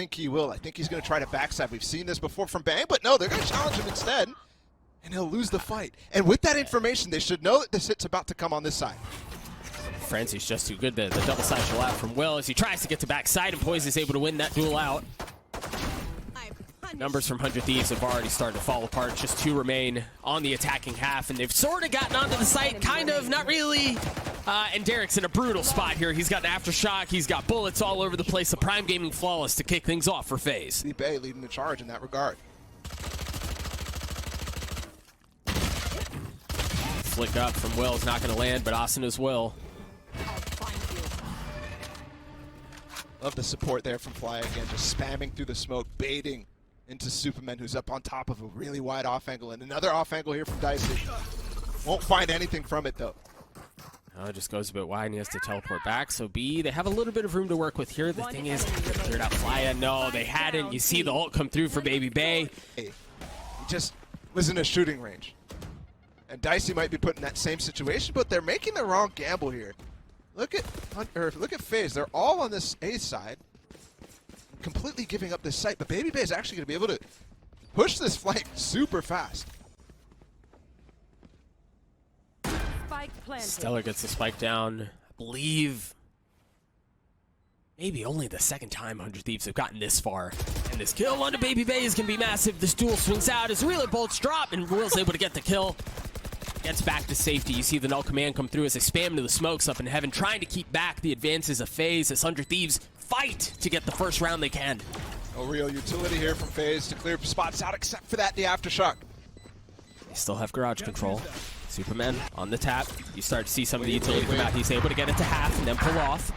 think he will. I think he's going to try to backside. We've seen this before from Bang, but no, they're going to challenge him instead, and he'll lose the fight. And with that information, they should know that this hit's about to come on this side. Frenzy's just too good. The double sideshow out from Will as he tries to get to backside, and Poise is able to win that duel out. Numbers from 100 Thieves have already started to fall apart. Just 2 remain on the attacking half, and they've sort of gotten onto the site, kind of, not really. And Derek's in a brutal spot here. He's got an aftershock. He's got bullets all over the place. The Prime Gaming Flawless to kick things off for Faze. Bay leading the charge in that regard. Flick up from Will is not going to land, but Asana's will. Love the support there from Fly again, just spamming through the smoke, baiting into Superman, who's up on top of a really wide off angle, and another off angle here from Dicey. Won't find anything from it though. Oh, it just goes a bit wide and he has to teleport back. So B, they have a little bit of room to work with here. The thing is, cleared out Flya. No, they hadn't. You see the ult come through for Baby Bay. He just was in a shooting range. And Dicey might be put in that same situation, but they're making the wrong gamble here. Look at Faze. They're all on this A side, completely giving up this site. But Baby Bay is actually going to be able to push this flank super fast. Stellar gets the spike down. I believe maybe only the second time 100 Thieves have gotten this far. And this kill onto Baby Bay is going to be massive. This duel swings out as Relay Bolts drop, and Will's able to get the kill. Gets back to safety. You see the null command come through as they spam into the smokes up in heaven, trying to keep back the advances of Faze as 100 Thieves fight to get the first round they can. No real utility here from Faze to clear spots out, except for that, the aftershock. They still have garage control. Superman on the tap. You start to see some of the utility come out. He's able to get it to half and then pull off.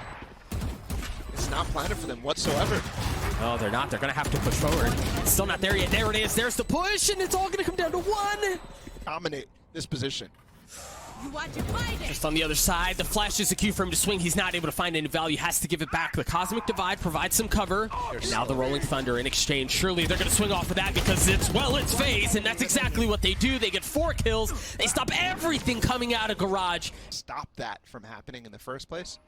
It's not planted for them whatsoever. Oh, they're not. They're going to have to push forward. It's still not there yet. There it is. There's the push, and it's all going to come down to 1. Dominate this position. Just on the other side, the flash is a cue for him to swing. He's not able to find any value. Has to give it back. The Cosmic Divide provides some cover. And now the Rolling Thunder in exchange. Surely they're going to swing off of that because it's Faze, and that's exactly what they do. They get 4 kills. They stop everything coming out of garage. Stop that from happening in the first place.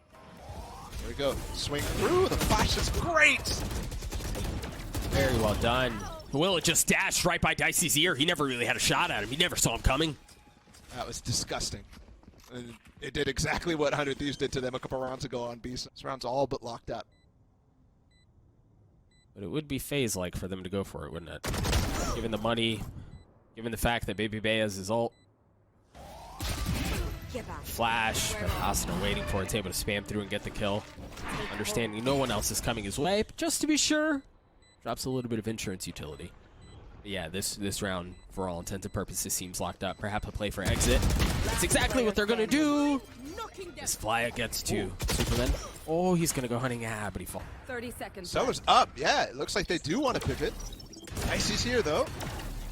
There we go. Swing through. The flash is great. Very well done. Will just dashed right by Dicey's ear. He never really had a shot at him. He never saw him coming. That was disgusting. It did exactly what 100 Thieves did to them a couple rounds ago on B. This round's all but locked up. But it would be Faze-like for them to go for it, wouldn't it? Given the money, given the fact that Baby Bay has his ult. Flash, but Asana waiting for it. It's able to spam through and get the kill. Understanding no one else is coming his way, but just to be sure, drops a little bit of insurance utility. But yeah, this round, for all intents and purposes, seems locked up. Perhaps a play for exit. That's exactly what they're going to do. This Flya gets to Superman. Oh, he's going to go hunting. But he falls. 30 seconds. Seller's up. Yeah, it looks like they do want to pivot. Dicey's here, though.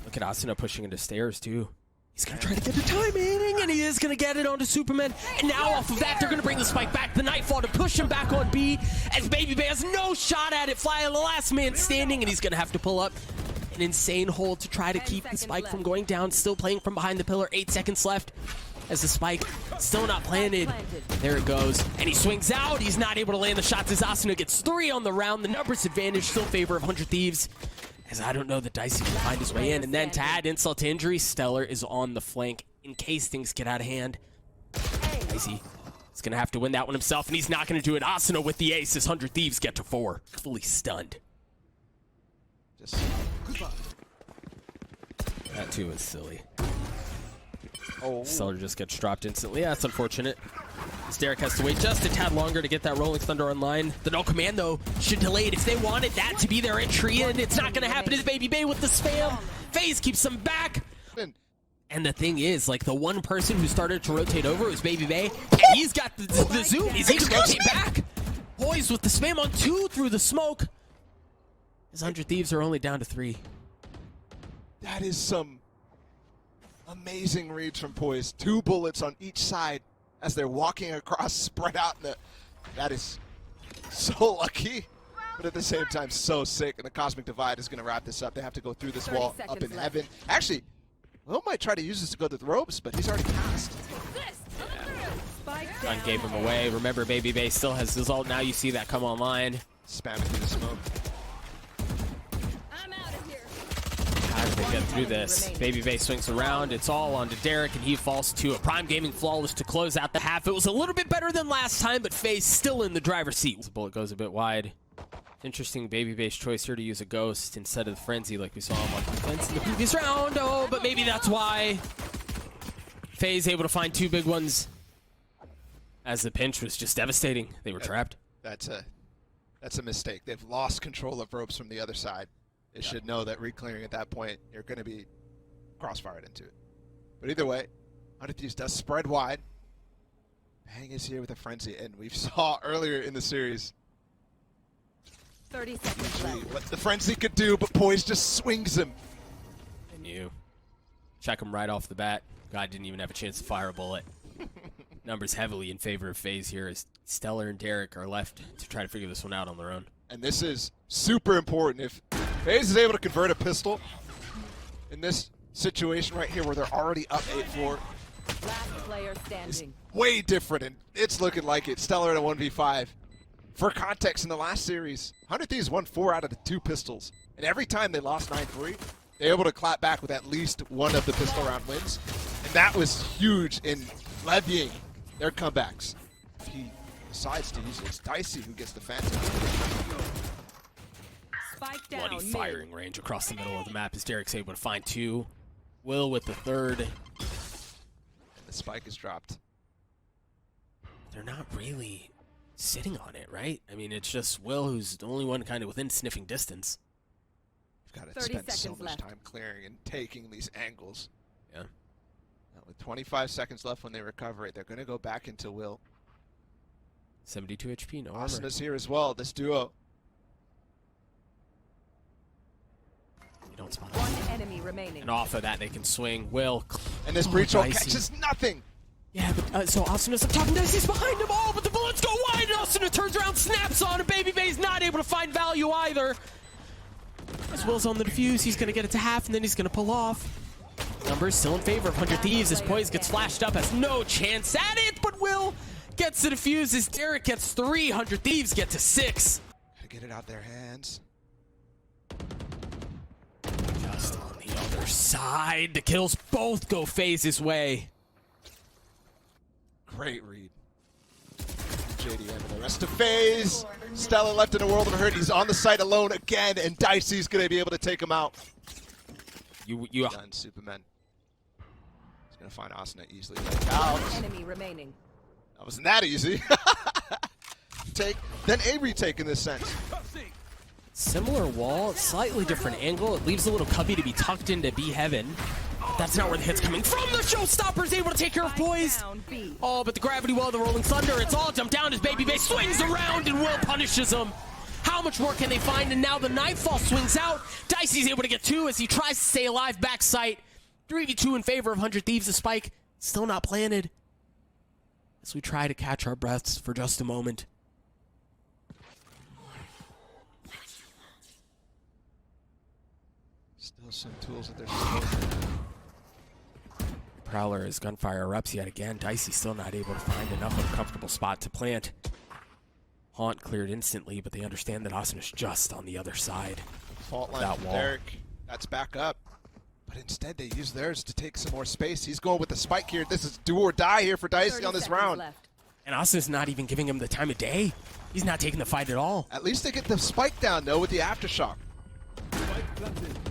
Look at Asuna pushing into stairs, too. He's going to try to get the timing, and he is going to get it onto Superman. And now off of that, they're going to bring the spike back. The Nightfall to push him back on B, as Baby Bay has no shot at it. Flya, the last man standing, and he's going to have to pull up an insane hold to try to keep the spike from going down. Still playing from behind the pillar. 8 seconds left as the spike still not planted. There it goes. And he swings out. He's not able to land the shots as Asuna gets 3 on the round. The numbers advantage still favor of 100 Thieves. As I don't know that Dicey can find his way in. And then to add insult to injury, Stellar is on the flank in case things get out of hand. Dicey is going to have to win that one himself, and he's not going to do it. Asuna with the ace as 100 Thieves get to 4. Fully stunned. Just goodbye. That too is silly. Oh. Stellar just gets dropped instantly. Yeah, that's unfortunate. Derek has to wait just a tad longer to get that Rolling Thunder online. The no command, though, should delay it if they wanted that to be their entry in. It's not going to happen. It's Baby Bay with the spam. Faze keeps them back. And the thing is, like, the one person who started to rotate over was Baby Bay, and he's got the zoom. He's able to rotate back. Poise with the spam on 2 through the smoke. His 100 Thieves are only down to 3. That is some amazing reads from Poise. 2 bullets on each side as they're walking across, spread out. That is so lucky, but at the same time so sick. And the Cosmic Divide is going to wrap this up. They have to go through this wall up in heaven. Actually, Will might try to use this to go to the ropes, but he's already passed. Gun gave him away. Remember, Baby Bay still has his ult. Now you see that come online. Spamming through the smoke. get through this. Baby Faze swings around. It's all onto Derek, and he falls to a Prime Gaming flawless to close out the half. It was a little bit better than last time, but Faze still in the driver's seat. The bullet goes a bit wide. Interesting Baby Faze choice here to use a ghost instead of the frenzy like we saw him on defense in the previous round. Oh, but maybe that's why Faze able to find 2 big ones, as the pinch was just devastating. They were trapped. That's a mistake. They've lost control of ropes from the other side. They should know that reclearing at that point, you're going to be crossfired into it. But either way, Thieves does spread wide. Bang is here with a frenzy, and we saw earlier in the series 30 seconds left. what the frenzy could do, but Poise just swings him. And you check him right off the bat. God didn't even have a chance to fire a bullet. Numbers heavily in favor of Faze here as Stellar and Derek are left to try to figure this one out on their own. And this is super important. If Faze is able to convert a pistol in this situation right here where they're already up 8-4, Last player standing. way different, and it's looking like it. Stellar at a 1v5. For context, in the last series, 100 Thieves won 4 out of the 2 pistols. And every time they lost 9-3, they were able to clap back with at least one of the pistol round wins. And that was huge in levying their comebacks. If he decides to use it, it's Dicey who gets the Phantom. Spike down. Bloody mid. firing range across the middle of the map as Derek's able to find 2. Will with the 3rd. And the spike is dropped. They're not really sitting on it, right? I mean, it's just Will who's the only one kind of within sniffing distance. You've got to 30 spend so seconds much left. time clearing and taking these angles. Yeah. Now, with 25 seconds left when they recover it, they're going to go back into Will. 72 HP, no armor. Asana's here as well, this duo. You don't spot One it. enemy remaining. And off of that, they can swing. Will. And this Oh, breach roll Dicey. catches nothing. Yeah, but so Asana's up top and Dicey's behind him. Oh, but the bullets go wide. And Asuna turns around, snaps on, and Baby Faze not able to find value either. As Will's on the defuse, he's going to get it to half, and then he's going to pull off. Numbers still in favor of 100 Thieves as Poise gets flashed up, has no chance at it, but Will gets the defuse as Derek gets 3. 100 Thieves get to 6. Gotta get it out their hands. Just on the other side, the kills both go Faze's way. Great read. JDM and the rest of Faze. Stella left in a world of hurt. He's on the site alone again, and Dicey's gonna be able to take him out. You Done, Superman. He's gonna find Asuna easily. Out. Enemy remaining. That wasn't that easy. Then a retake in this sense. Similar wall, slightly different angle. It leaves a little cubby to be tucked into B heaven. That's not where the hit's coming from. The showstopper's able to take care of Poise. Down B. Oh, but the gravity well of the Rolling Thunder. It's all jumped down as Baby Faze swings around and Will punishes him. How much more can they find? And now the Nightfall swings out. Dicey's able to get 2 as he tries to stay alive backside. 3v2 in favor of 100 Thieves. The spike still not planted. As we try to catch our breaths for just a moment. Still some tools at their disposal. Prowler as gunfire erupts yet again. Dicey still not able to find enough of a comfortable spot to plant. Haunt cleared instantly, but they understand that Asuna's just on the other side. Fault line That from wall. Derek. That's back up. But instead they use theirs to take some more space. He's going with the spike here. This is do or die here for Dicey 30 on this seconds round. left. And Asuna's not even giving him the time of day. He's not taking the fight at all. At least they get the spike down though with the aftershock.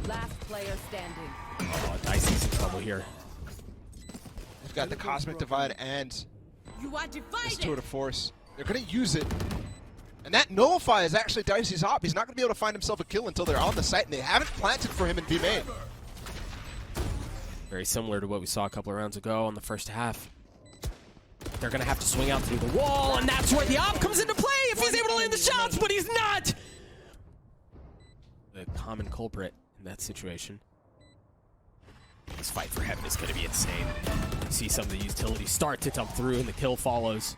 Last player standing. Oh, Dicey's in trouble here. They've got the Cosmic Divide and You are this divided. Tour de Force. They're going to use it. And that Nullify is actually Dicey's op. He's not going to be able to find himself a kill until they're on the site, and they haven't planted for him in B main. Very similar to what we saw a couple of rounds ago in the first half. They're going to have to swing out through the wall, and that's where the op comes into play if he's able to land the shots, but he's not! The common culprit in that situation. This fight for heaven is going to be insane. You see some of the utilities start to dump through, and the kill follows.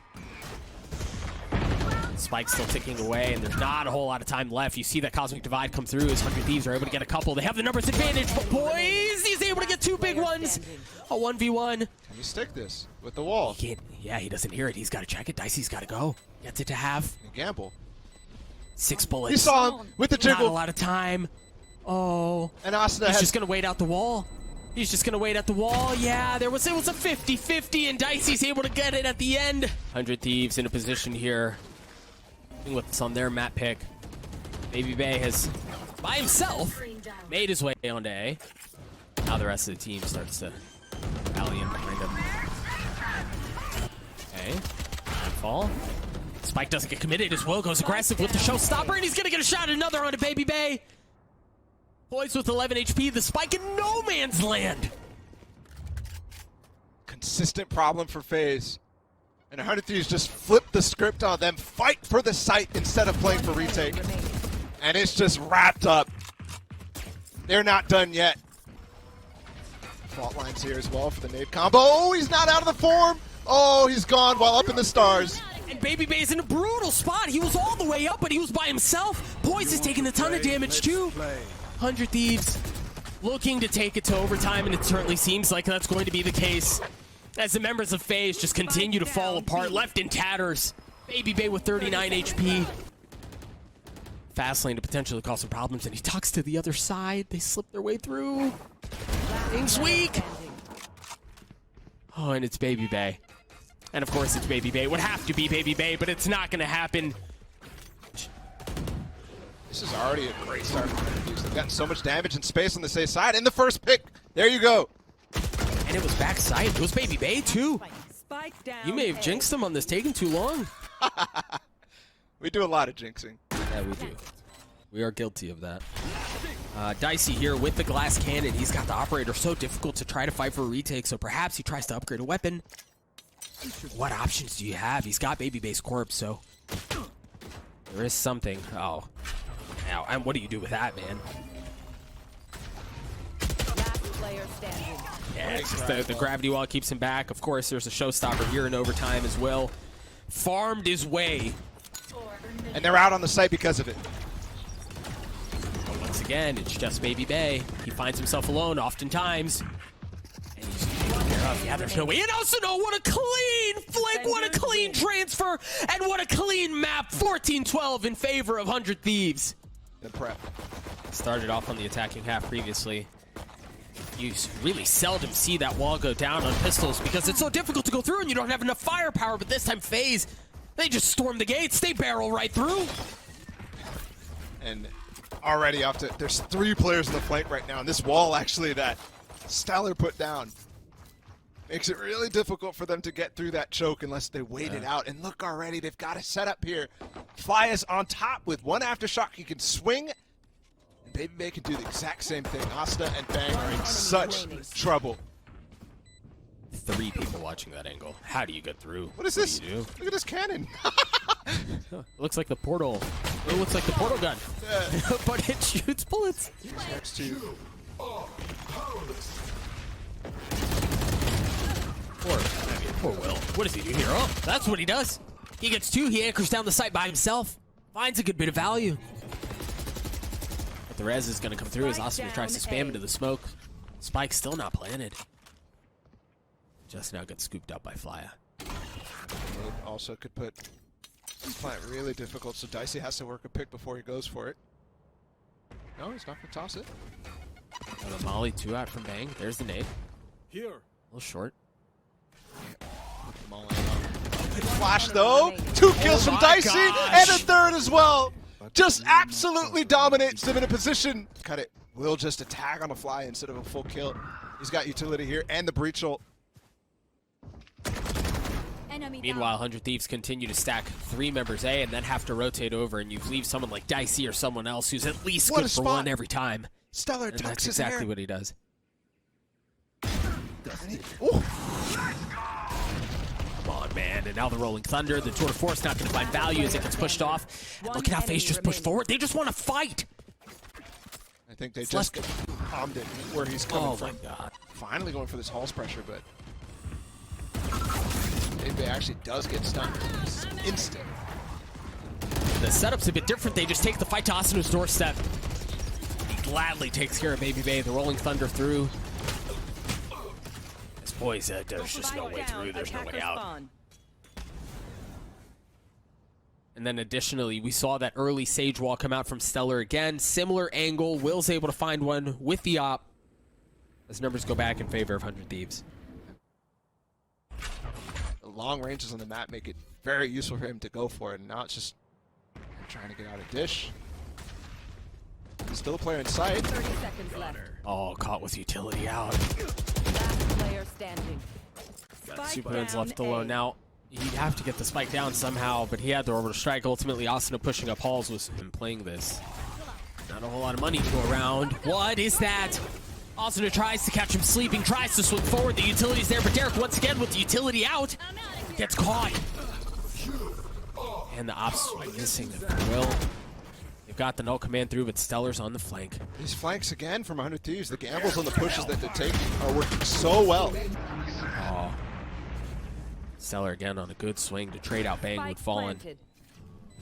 Spike's still ticking away, and there's not a whole lot of time left. You see that Cosmic Divide come through as 100 Thieves are able to get a couple. They have the numbers advantage, but Poise, he's able to get 2 big ones. A 1v1. Can you stick this with the wall? He can't, yeah, he doesn't hear it. He's got to check it. Dicey's got to go. Gets it to half. And gamble. 6 bullets. You saw him with the Not a jiggle. lot of time. Oh. And Asta He's has just gonna wait out the wall. He's just gonna wait at the wall. Yeah, it was a 50-50, and Dicey's able to get it at the end. 100 Thieves in a position here. What's on their map pick? Baby Bay has, by himself, made his way onto A. Now the rest of the team starts to rally in behind him. Okay, fall. Spike doesn't get committed as well. Goes aggressive with the showstopper, and he's gonna get a shot. Another onto Baby Bay. Poised with 11 HP, the spike in no man's land. consistent problem for Faze. And 100 Thieves just flip the script on them, fight for the site instead of playing for retake. And it's just wrapped up. They're not done yet. Fault lines here as well for the nade combo. Oh, he's not out of the form. Oh, he's gone while up in the stars. And Baby Bay's in a brutal spot. He was all the way up, but he was by himself. Poise is taking a ton of damage too. 100 Thieves looking to take it to overtime, and it certainly seems like that's going to be the case as the members of Faze just continue to fall apart, left in tatters. Baby Bay with 39 HP. Fast lane to potentially cause some problems, and he tucks to the other side. They slip their way through. Things weak. Oh, and it's Baby Bay. And of course it's Baby Bay. It would have to be Baby Bay, but it's not going to happen. This is already a great start for Thieves. They've gotten so much damage and space on the safe side. In the first pick, there you go. And it was backside. It was Baby Bay too. Spike down. You may have jinxed him on this taking too long. We do a lot of jinxing. Yeah, we do. We are guilty of that. Dicey here with the glass cannon. He's got the operator so difficult to try to fight for a retake, so perhaps he tries to upgrade a weapon. What options do you have? He's got Baby Bay's corpse, so there is something. Oh. Now, and what do you do with that, man? Last player standing. Yeah, it's just the gravity wall keeps him back. Of course, there's a showstopper here in overtime as well. Farmed his way. And they're out on the site because of it. But once again, it's just Baby Bay. He finds himself alone oftentimes. And he's taken care of. Yeah, there's no way. And also, no, what a clean flick, what a clean transfer, and what a clean map. 14-12 in favor of 100 Thieves. The prep. Started off on the attacking half previously. You really seldom see that wall go down on pistols because it's so difficult to go through and you don't have enough firepower, but this time Faze, they just storm the gates, they barrel right through. And already off to, there's 3 players in the flank right now, and this wall actually that Stellar put down makes it really difficult for them to get through that choke unless they wait it out. And look already, they've got a setup here. Fly is on top with 1 aftershock. He can swing, and Baby Bay can do the exact same thing. Asta and Bang are in such trouble. 3 people watching that angle. How do you get through? What is this? Do you do? Look at this cannon. It looks like the portal. It looks like the portal gun. But it shoots bullets. Next to Poor Will. What does he do here? Oh, that's what he does. He gets 2. He anchors down the site by himself. Finds a good bit of value. But the res is going to come through as Austin tries to spam into the smoke. Spike's still not planted. Just now gets scooped up by Flya. It also could put this plant really difficult, so Dicey has to work a pick before he goes for it. No, he's not going to toss it. Got a Molly 2 out from Bang. There's the nade. Here. A little short. Flash though, 2 kills from Dicey, and a 3rd as well. Just absolutely dominates them in a position. Cut it. Will just a tag on a fly instead of a full kill. He's got utility here and the breach ult. Meanwhile, 100 Thieves continue to stack 3 members A and then have to rotate over, and you leave someone like Dicey or someone else who's at least What good a for spot. 1 every time. Stellar And tucks that's his exactly hair. what he does. Ooh. Come on, man. And now the Rolling Thunder. The Tour de Force not going to find value as it gets pushed off. And look at how Faze just pushed forward. They just want to fight. I think they just palmed it where he's coming Oh, from. my God. Finally going for this Hall's pressure, but Baby actually does get stunned. It's instant. The setup's a bit different. They just take the fight to Asano's doorstep. He gladly takes care of Baby Bay. The Rolling Thunder through. This boy's there's just no way through. There's no way out. And then additionally, we saw that early Sage wall come out from Stellar again. Similar angle. Will's able to find one with the op. As numbers go back in favor of 100 Thieves. The long ranges on the map make it very useful for him to go for it. And now it's just trying to get out of dish. Still a player in sight. 30 seconds left. Oh, caught with utility out. Last player standing. Spike Superman's down left alone. A. Now, he'd have to get the spike down somehow, but he had the orbital strike. Ultimately, Asuna pushing up halls was him playing this. Not a whole lot of money to go around. What is that? Asuna tries to catch him sleeping, tries to swing forward. The utility's there, but Derek once again with the utility out. Gets caught. And the ops missing the Will. They've got the null command through, but Stellar's on the flank. These flanks again from 100 Thieves. The gambles on the pushes that they're taking are working so well. Oh. Stellar again on a good swing to trade out Bang with Fallen.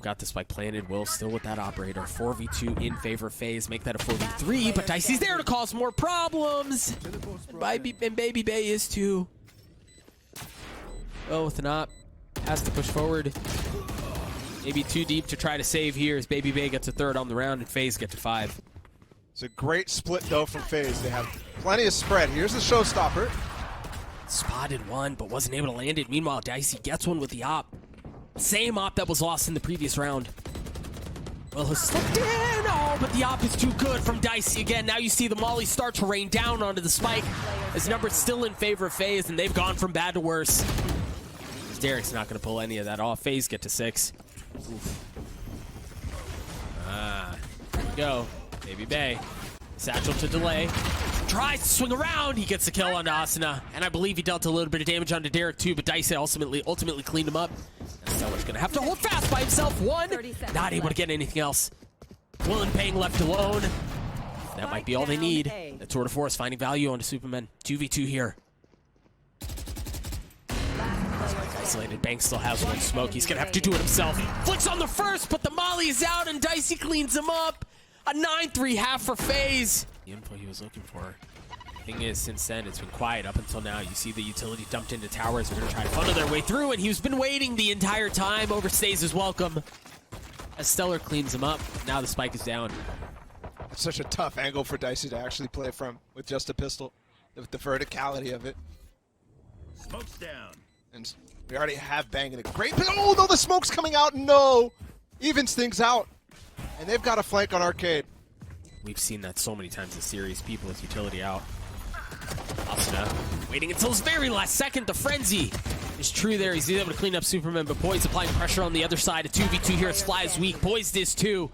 Got the spike planted. Will still with that operator. 4v2 in favor of Faze. Make that a 4v3, but Dicey's there to cause more problems. And Baby Bay is too. Oh, with an op. Has to push forward. Maybe too deep to try to save here as Baby Bay gets a third on the round and Faze get to 5. It's a great split though from Faze. They have plenty of spread. Here's the showstopper. Spotted one, but wasn't able to land it. Meanwhile, Dicey gets one with the op. Same op that was lost in the previous round. Well, has slipped in. Oh, but the op is too good from Dicey again. Now you see the molly start to rain down onto the spike. His number's still in favor of Faze, and they've gone from bad to worse. Derek's not going to pull any of that off. Faze get to 6. Oof. There we go. Baby Bay. Satchel to delay. Tries to swing around. He gets the kill onto Asuna. And I believe he dealt a little bit of damage onto Derek too, but Dicey ultimately cleaned him up. And Stellar's going to have to hold fast by himself. One. Not able to get anything else. Will and Pang left alone. That might be all they need. The Tour de Force finding value onto Superman. 2v2 here. Isolated. Bang still has one smoke. He's going to have to do it himself. Flicks on the first, but the molly is out and Dicey cleans him up. A 9-3 half for Faze. The info he was looking for. Thing is, since then, it's been quiet up until now. You see the utility dumped into towers. They're going to try to funnel their way through, and he's been waiting the entire time. Overstays his welcome. As Stellar cleans him up. Now the spike is down. It's such a tough angle for Dicey to actually play from with just a pistol. With the verticality of it. Smoke's down. And we already have Bang in a great... Oh, no, the smoke's coming out. No. Evens things out. And they've got a flank on Arcade. We've seen that so many times this series. People with utility out. Asuna waiting until his very last second. The frenzy is true there. He's able to clean up Superman, but Poise applying pressure on the other side. A 2v2 here as Fly is weak. Poise is too.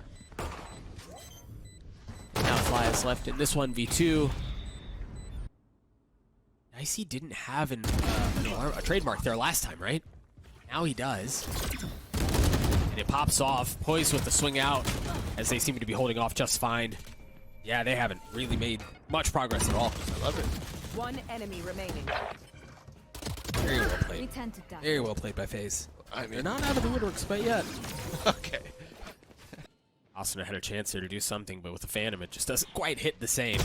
Now Fly is left in this 1v2. Dicey didn't have a trademark there last time, right? Now he does. And it pops off. Poise with the swing out as they seem to be holding off just fine. Yeah, they haven't really made much progress at all. I love it. One enemy remaining. Very well played. We tend to die. Very well played by Faze. I mean, They're not out of the woodworks quite yet. okay. Asuna had a chance there to do something, but with the Phantom, it just doesn't quite hit the same.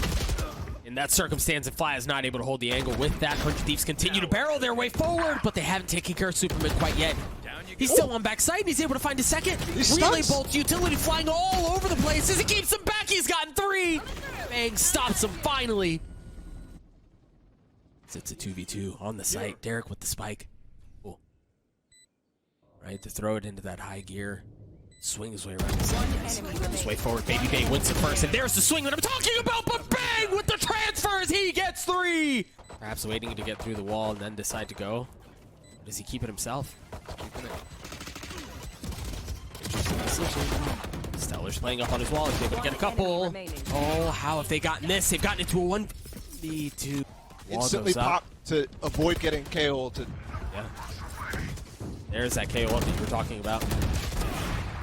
In that circumstance, if Fly is not able to hold the angle with that, 100 Thieves continue to barrel their way forward, but they haven't taken care of Superman quite yet. He's still on backside, and he's able to find a second. Relay bolts, utility flying all over the place. As he keeps him back, he's gotten 3. Bang stops him finally. It's a 2v2 on the site. Derek with the spike. Cool. Right, to throw it into that high gear. Swing his way around the side. His way forward. Baby Bay wins the first, and there's the swing that I'm talking about, but Bang with the transfers, he gets 3! Perhaps waiting to get through the wall and then decide to go. Or does he keep it himself? Keeping it. Interesting decision. Stellar's playing up on his wall. He's able to get a couple. Oh, how have they gotten this? They've gotten into a 1v2. Instantly pop to avoid getting KO ulted. Yeah. There's that KO ult that you were talking about.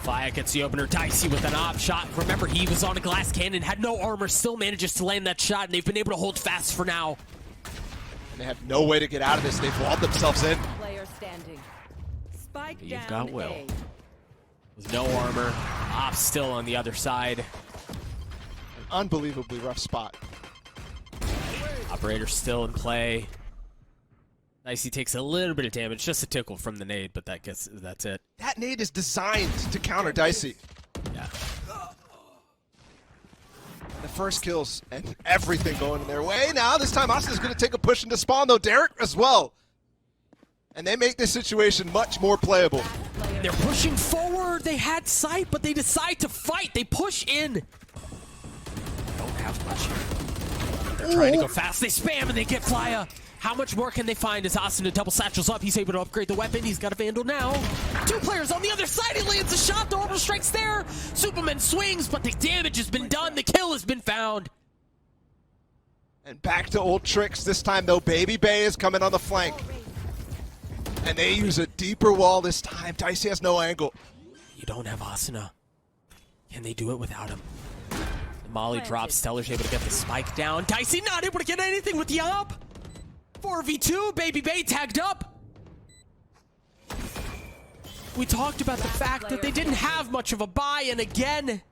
Faya gets the opener. Dicey with an op shot. Remember, he was on a glass cannon, had no armor, still manages to land that shot, and they've been able to hold fast for now. And they have no way to get out of this. They've walled themselves in. Player standing. Spike You've down got Will. A. With no armor. Op still on the other side. An unbelievably rough spot. Operator still in play. Dicey takes a little bit of damage, just a tickle from the nade, but that's it. that nade is designed to counter Dicey. Yeah. The first kills and everything going in their way. Now this time Austin's going to take a push into spawn though. Derek as well. And they make this situation much more playable. They're pushing forward. They had sight, but they decide to fight. They push in. They don't have much here. They're trying to go fast. They spam and they get Flya. How much more can they find as Asuna double satchels up? He's able to upgrade the weapon. He's got a Vandal now. 2 players on the other side. He lands a shot. The orbital strike's there. Superman swings, but the damage has been done. The kill has been found. And back to old tricks. This time though, Baby Bay is coming on the flank. And they use a deeper wall this time. Dicey has no angle. You don't have Asuna. Can they do it without him? The Molly drops. Stellar's able to get the spike down. Dicey not able to get anything with the up. 4v2. Baby Bay tagged up. We talked about the fact that they didn't have much of a buy, and again,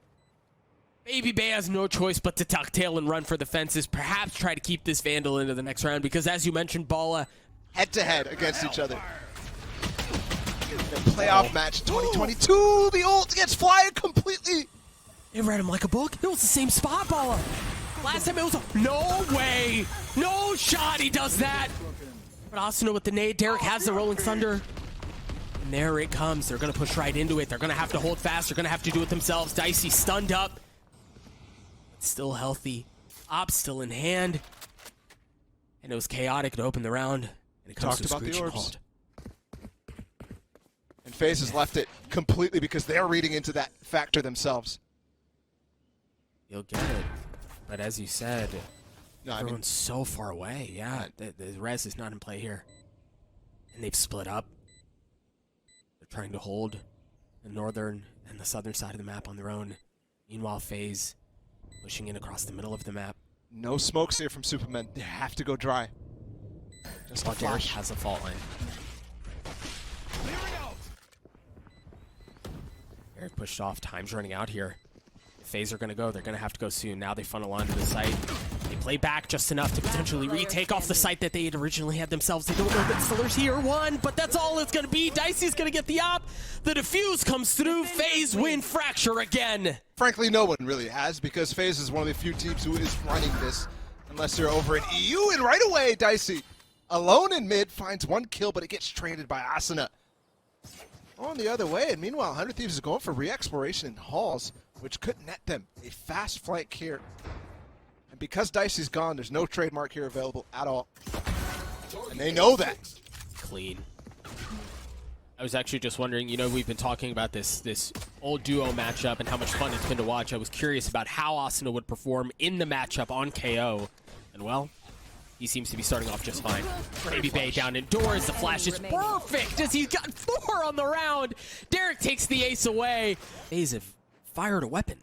Baby Bay has no choice but to tuck tail and run for the fences. Perhaps try to keep this Vandal into the next round because, as you mentioned, Bala, head-to-head against each other. The playoff match 2022. The ult gets flying completely. They read him like a book. It was the same spot, Bala. Last time it was no way. No shot he does that. But Asuna with the nade. Derek has the Rolling Thunder. And there it comes. They're going to push right into it. They're going to have to hold fast. They're going to have to do it themselves. Dicey stunned up. But still healthy. Op still in hand. And it was chaotic to open the round. And it comes Talked to a about the screeching orbs. halt. And FaZe has left it completely because they're reading into that factor themselves. You'll get it. But as you said, No, I mean, everyone's so far away. Yeah, the res is not in play here. And they've split up. They're trying to hold the northern and the southern side of the map on their own. Meanwhile, FaZe pushing in across the middle of the map. no smokes here from Superman. They have to go dry. Just a Derek flash. has a fault line. Derek pushed off. Time's running out here. FaZe are going to go. They're going to have to go soon. Now they funnel onto the site. They play back just enough to potentially retake off the site that they had originally had themselves. They don't know that Stiller's here. One, but that's all it's going to be. Dicey's going to get the op. The defuse comes through. FaZe win Fracture again. Frankly, no one really has because FaZe is one of the few teams who is running this unless they're over in EU. And right away, Dicey, alone in mid, finds 1 kill, but it gets traded by Asuna. On the other way, and meanwhile, 100 Thieves is going for re-exploration in halls, which could net them a fast flank here. And because Dicey's gone, there's no trademark here available at all. And they know that. Clean. I was actually just wondering, you know, we've been talking about this old duo matchup and how much fun it's been to watch. I was curious about how Asuna would perform in the matchup on KO. And well, he seems to be starting off just fine. Baby Bay down indoors. The flash is perfect as he's got 4 on the round. Derek takes the ace away. FaZe have fired a weapon.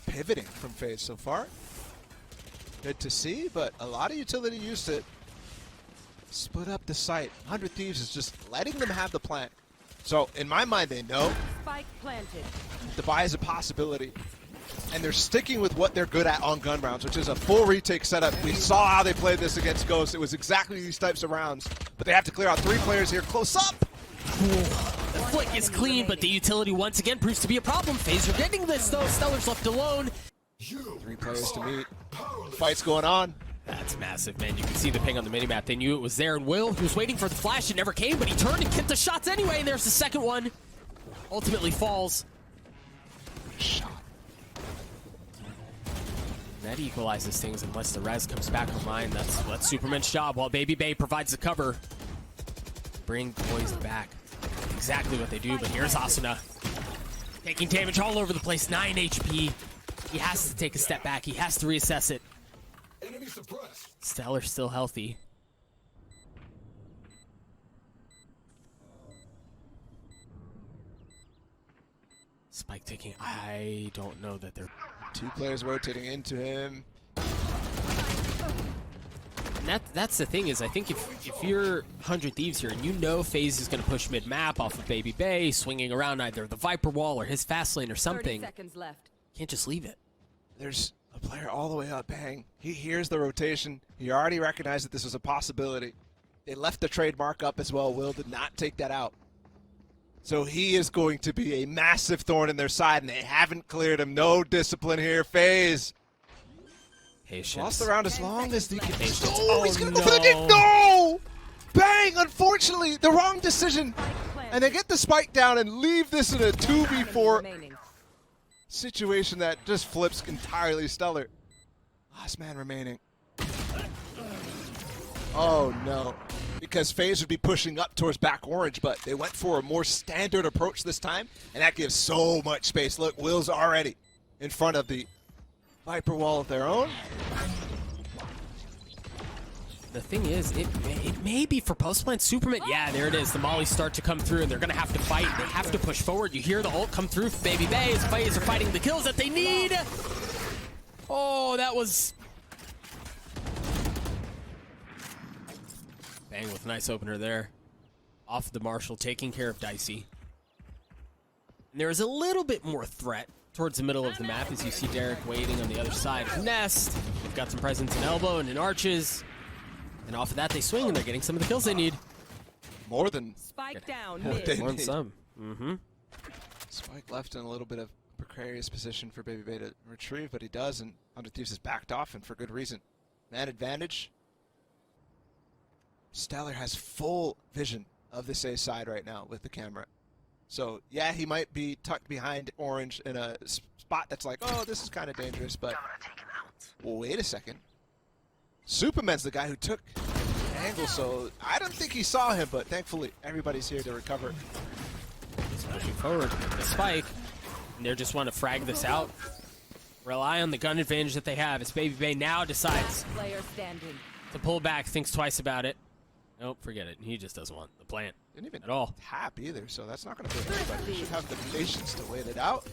Pivoting from FaZe so far. Good to see, but a lot of utility used it. Split up the site. 100 Thieves is just letting them have the plant. So in my mind, they know Spike planted. the buy is a possibility. And they're sticking with what they're good at on gun rounds, which is a full retake setup. We saw how they played this against Ghost. It was exactly these types of rounds. But they have to clear out 3 players here close up. The flick is clean, but the utility once again proves to be a problem. FaZe are getting this though. Stellar's left alone. 3 players to meet. Fight's going on. That's massive, man. You can see the ping on the minimap. They knew it was there, and Will, he was waiting for the flash. It never came, but he turned and hit the shots anyway, and there's the second one. Ultimately falls. Shot. That equalizes things unless the res comes back online. That's Superman's job, while Baby Bay provides the cover. Bring Poised back. Exactly what they do, but here's Asuna. Taking damage all over the place, 9 HP. He has to take a step back. He has to reassess it. Stellar's still healthy. Spike taking, I don't know that they're... 2 players rotating into him. And that's the thing is, I think if you're 100 Thieves here and you know FaZe is going to push mid-map off of Baby Bay, swinging around either the Viper wall or his fast lane or 30 something, seconds left. can't just leave it. There's a player all the way up, Bang. He hears the rotation. He already recognized that this was a possibility. They left the trademark up as well. Will did not take that out. So he is going to be a massive thorn in their side, and they haven't cleared him. No discipline here. Faze Patience. lost the round as long as he can. Patience. Oh, he's going to go for the no. dig. No! Bang! Unfortunately, the wrong decision. And they get the spike down and leave this in a 2v4 Remaining. situation that just flips entirely stellar. Last man remaining. Oh no. Because FaZe would be pushing up towards back orange, but they went for a more standard approach this time, and that gives so much space. Look, Will's already in front of the Viper wall of their own. The thing is, it may be for post-plant Superman. Yeah, there it is. The mollies start to come through, and they're going to have to fight. They have to push forward. You hear the ult come through. Baby Faze are fighting the kills that they need. Oh, that was... Bang with a nice opener there. Off the Marshall, taking care of Dicey. And there is a little bit more threat towards the middle of the map as you see Derek waiting on the other side of Nest. They've got some presence in elbow and in arches. And off of that, they swing, and they're getting some of the kills they need. More than Spike down More mid. than- More than some. Mm-hmm. Spike left in a little bit of precarious position for Baby Bay to retrieve, but he does, and Under Thieves is backed off, and for good reason. Man advantage. Stellar has full vision of this A side right now with the camera. So, yeah, he might be tucked behind orange in a spot that's like, oh, this is kind of dangerous, but well, wait a second. Superman's the guy who took the angle, so I don't think he saw him, but thankfully everybody's here to recover. He's pushing forward with the spike, and they just want to frag this out. Rely on the gun advantage that they have as Baby Bay now decides Player standing. to pull back, thinks twice about it. Nope, forget it. He just doesn't want the plant Didn't even at all. tap either, so that's not going to hurt anybody. We should have the patience to wait it out.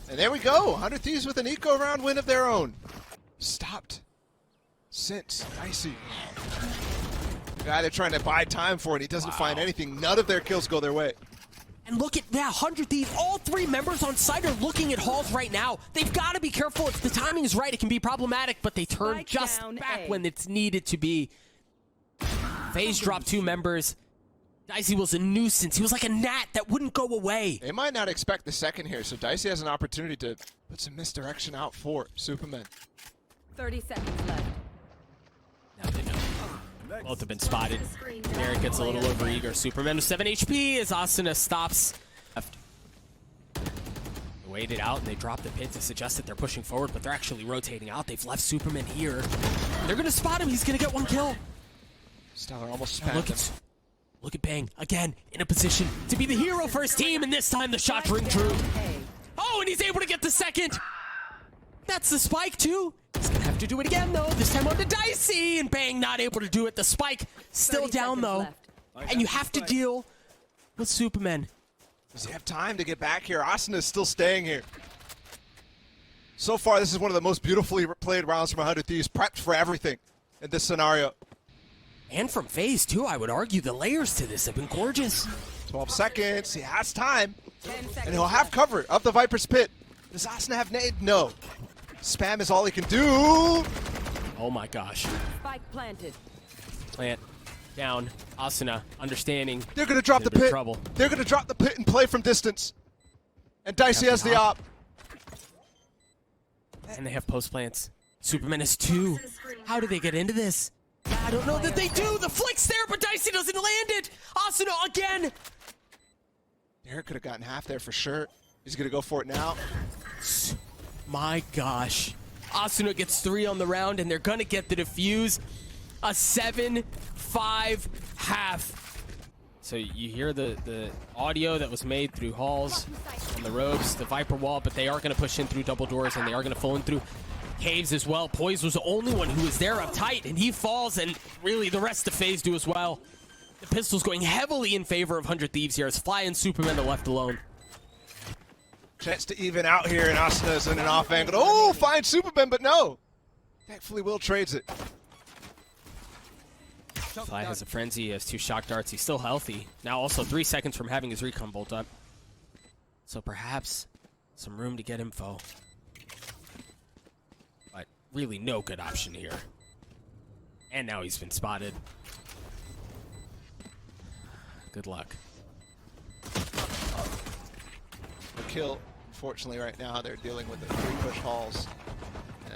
And there we go. 100 Thieves with an eco round win of their own. Stopped. Since Dicey. The guy they're trying to buy time for, and he doesn't find anything. None of their kills go their way. And look at that, 100 Thieves. All three members on site are looking at Halls right now. They've got to be careful. If the timing is right, it can be problematic, but they turn Spike just down back A. when it's needed to be. Faze dropped two members. Dicey was a nuisance. He was like a gnat that wouldn't go away. They might not expect the second here, so Dicey has an opportunity to put some misdirection out for Superman. 30 seconds left. Now they know. Both have been spotted. Derek gets a little overeager. Superman with 7 HP as Asuna stops. Left. They waited out and they dropped the pit to suggest that they're pushing forward, but they're actually rotating out. They've left Superman here. They're going to spot him. He's going to get one kill. Stellar almost Now spammed him. look at Bang again in a position to be the hero for his team, and this time the shots ring true. A. Oh, and he's able to get the second. That's the spike too. He's gonna have to do it again though. This time on to Dicey, and Bang not able to do it. The spike still 30 down seconds though, left. and you have to deal with Superman. Does he have time to get back here? Asuna is still staying here. So far, this is one of the most beautifully played rounds from 100 Thieves, prepped for everything in this scenario. And from Faze too, I would argue the layers to this have been gorgeous. 12 seconds, he has time, 10 seconds and he'll have left. cover of the Viper's pit. Does Asuna have nade? No. Spam is all he can do. Oh my gosh. Spike planted. Plant down. Asuna understanding. They're going to drop the They're in pit. trouble. They're going to drop the pit and play from distance. And Dicey has the op. And they have post plants. Superman is 2. How do they get into this? I don't know that they do. The flick's there, but Dicey doesn't land it. Asuna again. Derek could have gotten half there for sure. He's going to go for it now. My gosh. Asuna gets 3 on the round, and they're going to get the defuse. A 7-5 half. So you hear the audio that was made through Halls on the ropes, the Viper wall, but they are going to push in through double doors, and they are going to fall in through caves as well. Poise was the only one who was there up tight, and he falls, and really the rest of Faze do as well. The pistol's going heavily in favor of 100 Thieves here as Fly and Superman are left alone. Chance to even out here, and Asuna's in an off angle. Oh, finds Superman, but no. Thankfully, Will trades it. Fly has a frenzy, he has 2 shock darts, he's still healthy. Now also 3 seconds from having his recon bolt up. So perhaps some room to get info. But really no good option here. And now he's been spotted. Good luck. a kill. Unfortunately, right now they're dealing with the 3-push hauls.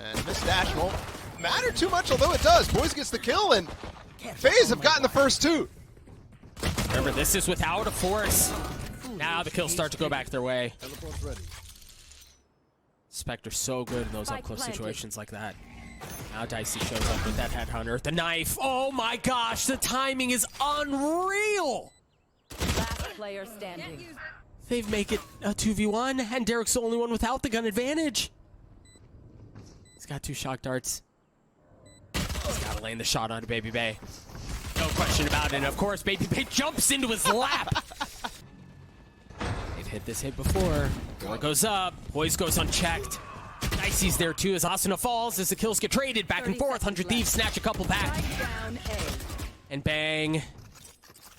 And this dash won't matter too much, although it does. Boys gets the kill, and Faze have gotten the first 2. Remember, this is without a force. Now the kills start to go back their way. Spectre's so good in those up-close situations like that. Now Dicey shows up with that headhunter. The knife. Oh my gosh, the timing is unreal. Last player standing. They've make it a 2v1, and Derek's the only one without the gun advantage. He's got 2 shock darts. He's got to land the shot onto Baby Bay. No question about it. And of course, Baby Bay jumps into his lap. They've hit this hit before. Door goes up. Poise goes unchecked. Dicey's there too as Asuna falls as the kills get traded back and forth. 100 Thieves snatch a couple back. Down A. And bang.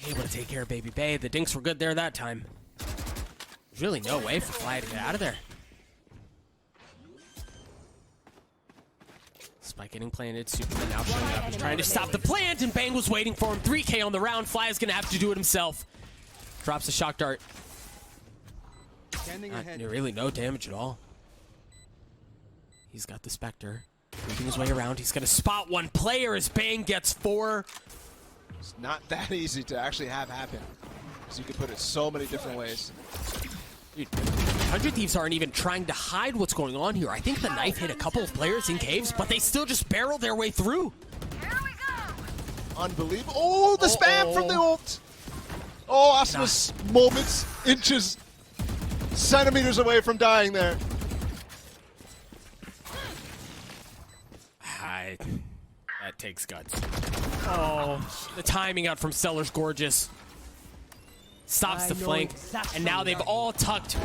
Able to take care of Baby Bay. The dinks were good there that time. There's really no way for Fly to get out of there. Spike getting planted. Superman now showing up. He's trying to stop the plant, and Bang was waiting for him. 3K on the round. Fly is going to have to do it himself. Drops a shock dart. Really no damage at all. He's got the Spectre. Moving his way around. He's going to spot one player as Bang gets 4. It's not that easy to actually have happen, because you could put it so many different ways. Dude, 100 Thieves aren't even trying to hide what's going on here. I think the knife hit a couple of players in caves, but they still just barrel their way through. Unbelievable. Oh, the spam from the ult. Oh, Asuna's moments, inches, centimeters away from dying there. That takes guts. Oh, the timing out from Stellar's gorgeous. Stops the flank, and now they've all tucked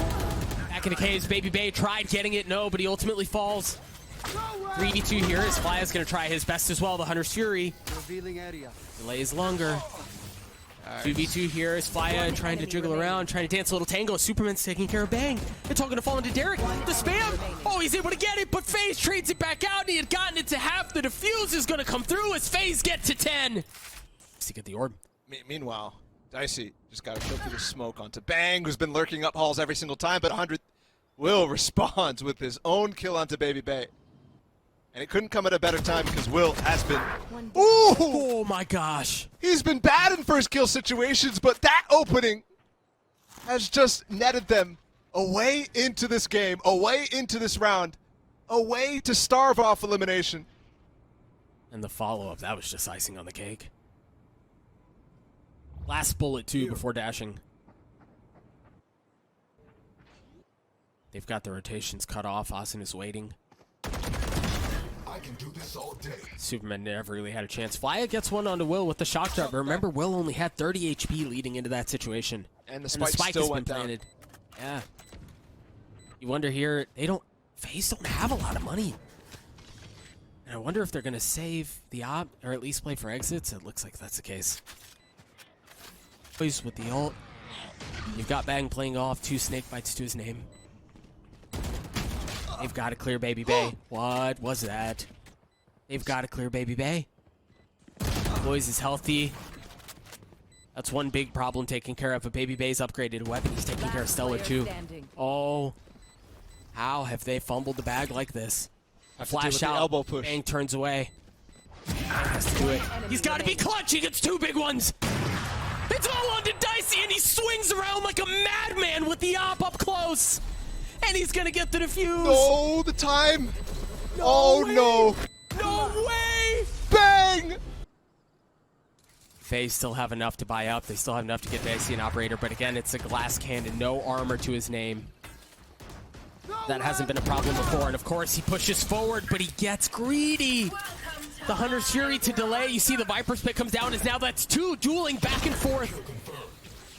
back in the caves. Baby Bay tried getting it, no, but he ultimately falls. 3v2 here as Fly is going to try his best as well. The Hunter's Fury delays longer. 2v2 here as Flya trying to jiggle around, trying to dance a little tango. Superman's taking care of Bang. It's all going to fall into Derek. The spam. Oh, he's able to get it, but Faze trades it back out, and he had gotten it to half. The defuse is going to come through as Faze gets to 10. To get the orb. Meanwhile, Dicey just got to show through the smoke onto Bang, who's been lurking up halls every single time, but 100 Will responds with his own kill onto Baby Bay. And it couldn't come at a better time because Will has been... Ooh! Oh my gosh. He's been bad in first kill situations, but that opening has just netted them away into this game, away into this round, away to starve off elimination. And the follow-up, that was just icing on the cake. Last bullet, too, before dashing. They've got the rotations cut off. Austin is waiting. I can do this all day. Superman never really had a chance. Flya gets one onto Will with the shock dart, but remember, Will only had 30 HP leading into that situation. And the spike still went down. Yeah. You wonder here, Faze don't have a lot of money. And I wonder if they're going to save the op, or at least play for exits. It looks like that's the case. Boys with the ult. You've got Bang playing off 2 snake bites to his name. They've got to clear Baby Bay. What was that? They've got to clear Baby Bay. Boys is healthy. That's one big problem taken care of. But Baby Bay's upgraded weapon. He's taking care of Stellar too. Oh, how have they fumbled the bag like this? A flash out. Elbow push. Bang turns away. Has to do it. He's got to be clutch. He gets 2 big ones. It's all on to Dicey, and he swings around like a madman with the op up close. And he's gonna get the defuse. No, the time. Oh no. No way. Bang. Faze still have enough to buy up. They still have enough to get Dicey an operator. But again, it's a glass cannon, no armor to his name. That hasn't been a problem before. And of course, he pushes forward, but he gets greedy. The Hunter's Fury to delay. You see the Viper's Pit comes down as now that's 2 dueling back and forth.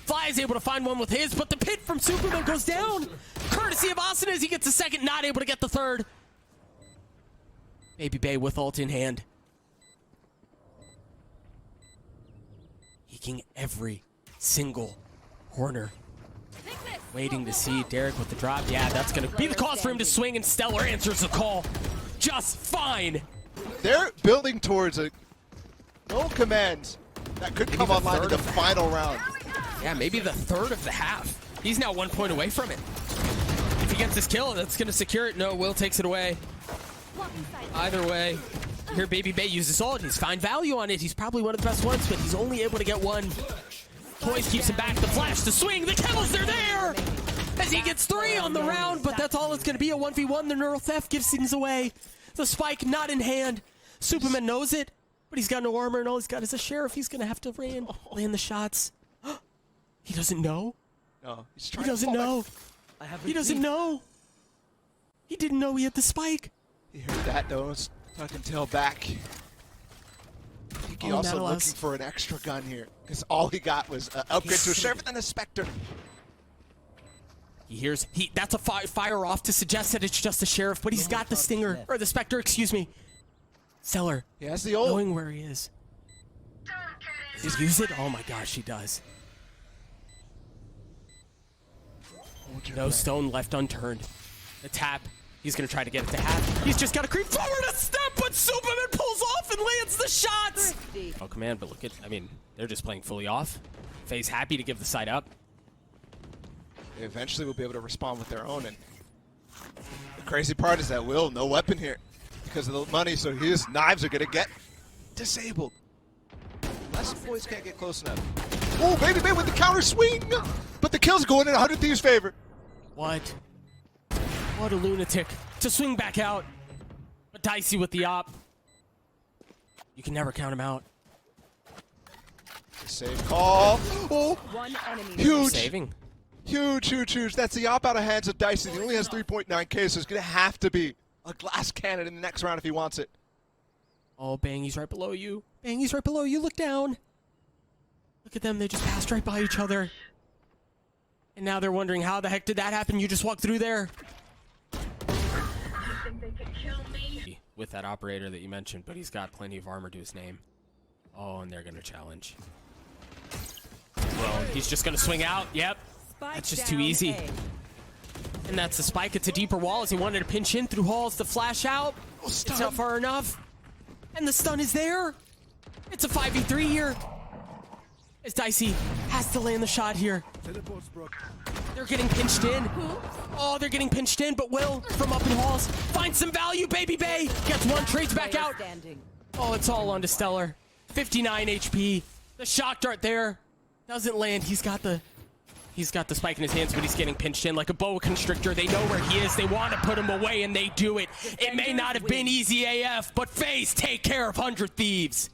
Fly is able to find one with his, but the pit from Superman goes down. Courtesy of Asuna as he gets the second, not able to get the third. Baby Bay with ult in hand. Eking every single corner. Waiting to see Derek with the drop. Yeah, that's going to be the cause for him to swing, and Stellar answers the call just fine. They're building towards no commands that could come online in the final round. Yeah, maybe the third of the half. He's now 1 point away from it. if he gets this kill, that's gonna secure it. No, Will takes it away. Either way, here Baby Bay uses ult. He's fine value on it. He's probably one of the best ones, but he's only able to get one. Toys keeps him back. The flash, the swing, the kills, they're there! As he gets 3 on the round, but that's all it's gonna be, a 1v1. The neural theft gives things away. The spike not in hand. Superman knows it, but he's got no armor, and all he's got is a sheriff. He's gonna have to land the shots. He doesn't know. No, he's He trying doesn't to know. He doesn't know. He didn't know he had the spike. He heard that though. Tuck and tail back. I think he Oh, also Nautilus. looking for an extra gun here, because all he got was an upgrade to a sheriff and then a Spectre. He hears that's a fire off to suggest that it's just a sheriff, but he's got the stinger or the Spectre, excuse me. Stellar, He has the ult. knowing where he is. Does he use it? Oh my gosh, he does. Hold your No breath. stone left unturned. The tap. He's gonna try to get it to half. He's just gotta creep forward a step, but Superman pulls off and lands the shots. Oh command, but look at, I mean, they're just playing fully off. Faze happy to give the side up. They eventually will be able to respond with their own, and the crazy part is that Will, no weapon here because of the money, so his knives are gonna get disabled. Unless the boys can't get close enough. Oh, Baby Bay with the counter swing! But the kill's going in 100 Thieves' favor. What? What a lunatic to swing back out. But Dicey with the op. You can never count him out. Save call. Oh, One enemy. huge. Saving. Huge. That's the op out of hands of Dicey. He only has 3.9k, so it's going to have to be a glass cannon in the next round if he wants it. Oh, Bangy's right below you. Bangy's right below you. Look down. Look at them. They just passed right by each other. And now they're wondering how the heck did that happen? You just walked through there. With that operator that you mentioned, but he's got plenty of armor to his name. Oh, and they're going to challenge. Well, he's just going to swing out. Yep. That's just too easy. And that's the spike. It's a deeper wall as he wanted to pinch in through halls to flash out. It's not far enough. And the stun is there. It's a 5v3 here. As Dicey has to land the shot here. They're getting pinched in. Oh, they're getting pinched in, but Will, from up in halls, finds some value. Baby Bay gets one, trades back out. Oh, it's all onto Stellar. 59 HP. The shock dart there doesn't land. He's got the spike in his hands, but he's getting pinched in like a boa constrictor. They know where he is. They want to put him away, and they do it. It may not have been easy AF, but Faze take care of 100 Thieves.